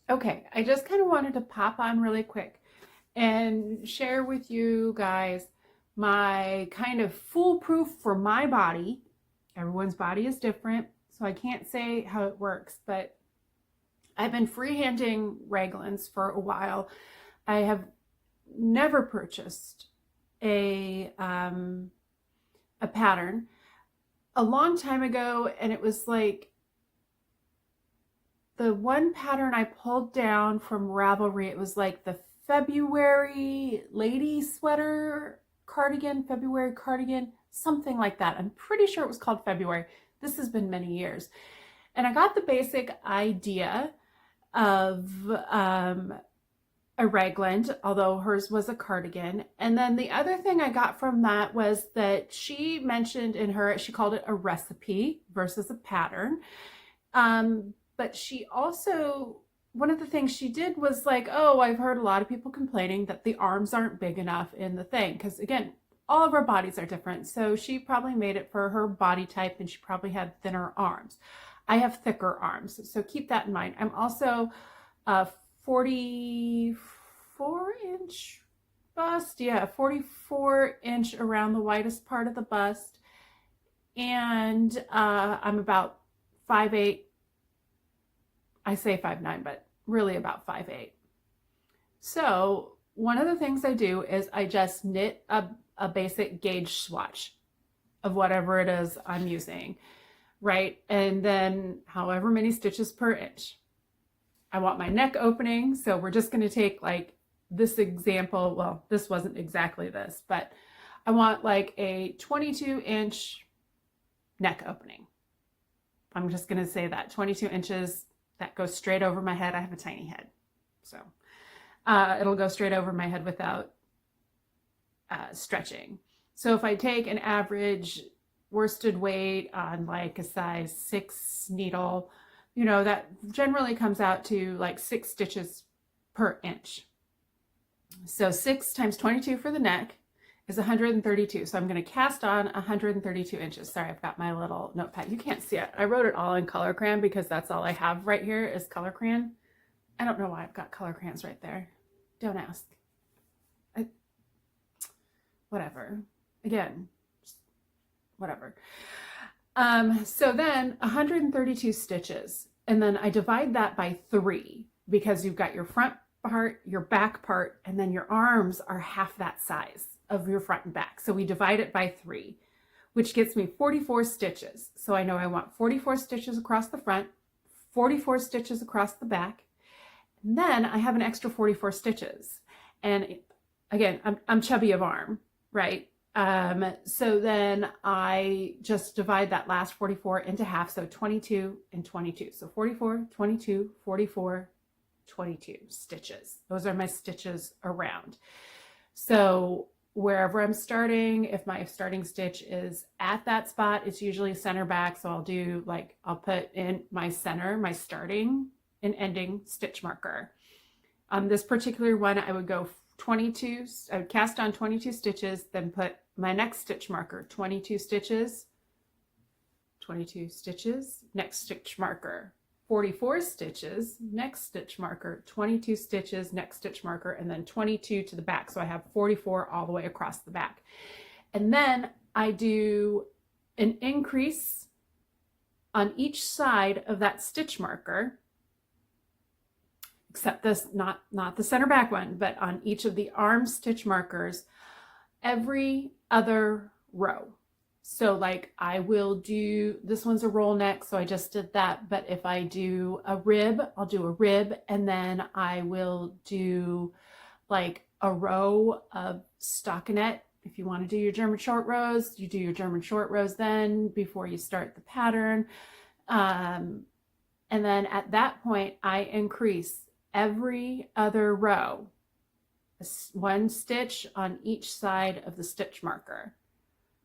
Okay, I just kind of wanted to pop on really quick and share with you guys my kind of foolproof for my body. Everyone's body is different, so I can't say how it works, but I've been freehanding Raglands for a while. I have never purchased a a pattern a long time ago, and it was like the one pattern I pulled down from Ravelry. It was like the February lady sweater cardigan, February cardigan, something like that. I'm pretty sure it was called February. This has been many years. And I got the basic idea of a raglan, although hers was a cardigan. And then the other thing I got from that was that she mentioned in her, she called it a recipe versus a pattern. But she also, one of the things she did was like, oh, I've heard a lot of people complaining that the arms aren't big enough in the thing. Because again, all of our bodies are different. So she probably made it for her body type and she probably had thinner arms. I have thicker arms. So keep that in mind. I'm also a 44-inch bust. Yeah, 44-inch around the widest part of the bust. And I'm about 5'8". I say 5'9", but really about 5'8". So one of the things I do is I just knit a basic gauge swatch of whatever it is I'm using, right? And then however many stitches per inch. I want my neck opening, so we're just going to take like this example. Well, this wasn't exactly this, but I want like a 22-inch neck opening. I'm just going to say that 22 inches, that goes straight over my head. I have a tiny head, so it'll go straight over my head without stretching. So if I take an average worsted weight on like a size 6 needle, you know, that generally comes out to like 6 stitches per inch. So 6 times 22 for the neck is 132. So I'm going to cast on 132 inches. Sorry, I've got my little notepad. You can't see it. I wrote it all in color crayon because that's all I have right here is color crayon. I don't know why I've got color crayons right there. Don't ask. Whatever. Again, whatever. So then 132 stitches, and then I divide that by 3 because you've got your front part, your back part, and then your arms are half that size of your front and back. So we divide it by 3, which gets me 44 stitches. So I know I want 44 stitches across the front, 44 stitches across the back, and then I have an extra 44 stitches. And again, I'm chubby of arm, right? So then I just divide that last 44 into half. So 22 and 22. So 44, 22, 44, 22 stitches. Those are my stitches around. So wherever I'm starting, if my starting stitch is at that spot, it's usually center back. So I'll do like, I'll put in my center, my starting and ending stitch marker. On this particular one, I would go 22, I would cast on 22 stitches, then put my next stitch marker, 22 stitches, 22 stitches, next stitch marker, 44 stitches, next stitch marker, 22 stitches, next stitch marker, and then 22 to the back. So I have 44 all the way across the back. And then I do an increase on each side of that stitch marker, except this, not the center back one, but on each of the arm stitch markers, every other row. So like I will do, this one's a roll neck, so I just did that. But if I do a rib, I'll do a rib, and then I will do like a row of stockinette. If you want to do your German short rows, you do your German short rows then before you start the pattern. And then at that point, I increase every other row, 1 stitch on each side of the stitch marker.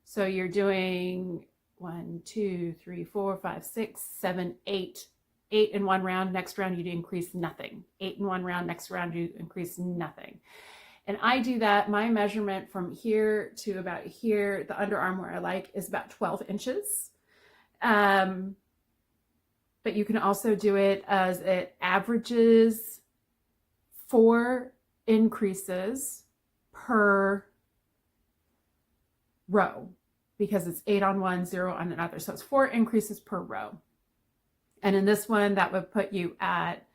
So you're doing 1, 2, 3, 4, 5, 6, 7, 8. 8 in one round, next round you'd increase nothing. 8 in one round, next round you increase nothing. And I do that, my measurement from here to about here, the underarm where I like is about 12 inches. but you can also do it as it averages 4 increases per row, because it's 8 on one, 0 on another. So it's 4 increases per row. And in this one, that would put you at,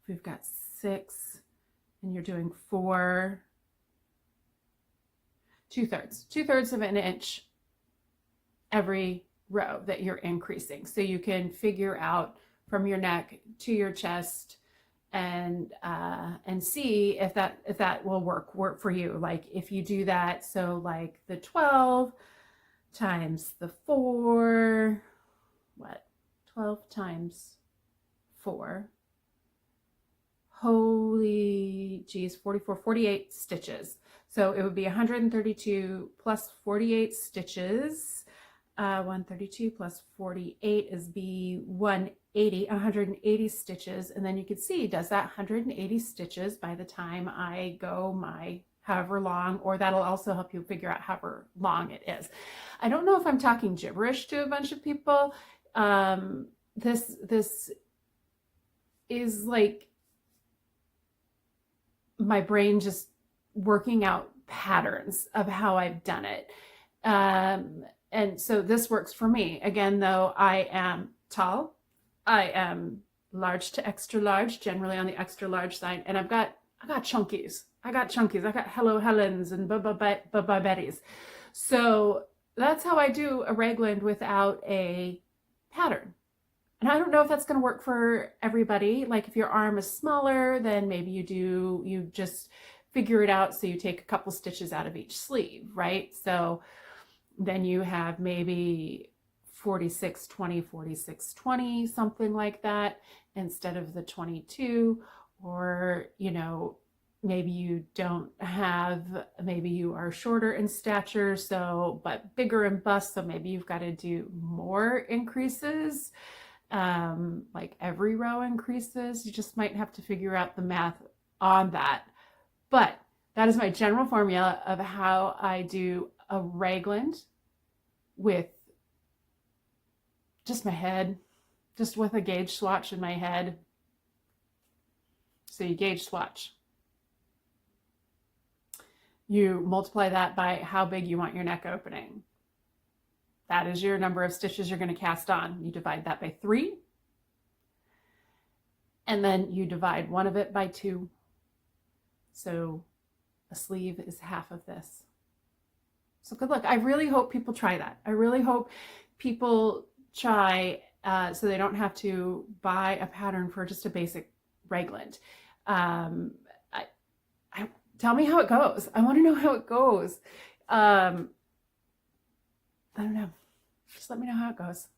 if we've got 6 and you're doing 4, 2/3 of an inch every row that you're increasing. So you can figure out from your neck to your chest and see if that will work for you. Like if you do that, so like the 12 times the 4, 12 times 4, holy geez, 44, 48 stitches. So it would be 132 plus 48 stitches. 132 plus 48 is be 180 stitches. And then you can see, does that 180 stitches by the time I go my however long, or that'll also help you figure out however long it is. I don't know if I'm talking gibberish to a bunch of people. This is like my brain just working out patterns of how I've done it. And so this works for me. Again, though, I am tall. I am large to extra large, generally on the extra large side. And I got chunkies. I got Hello Helens and Baba Betties. So that's how I do a raglan without a pattern. And I don't know if that's going to work for everybody. Like if your arm is smaller, then maybe you just figure it out. So you take a couple stitches out of each sleeve, right? So then you have maybe 46-20, 46-20, something like that, instead of the 22. Or, maybe you don't have, maybe you are shorter in stature, so, but bigger in bust. So maybe you've got to do more increases, like every row increases. You just might have to figure out the math on that. But that is my general formula of how I do a raglan with just my head, just with a gauge swatch in my head. So you gauge swatch. You multiply that by how big you want your neck opening. That is your number of stitches you're going to cast on. You divide that by 3. And then you divide one of it by 2. So a sleeve is half of this. So good luck. I really hope people try that. I really hope people try so they don't have to buy a pattern for just a basic raglan. Tell me how it goes. I want to know how it goes. I don't know. Just let me know how it goes.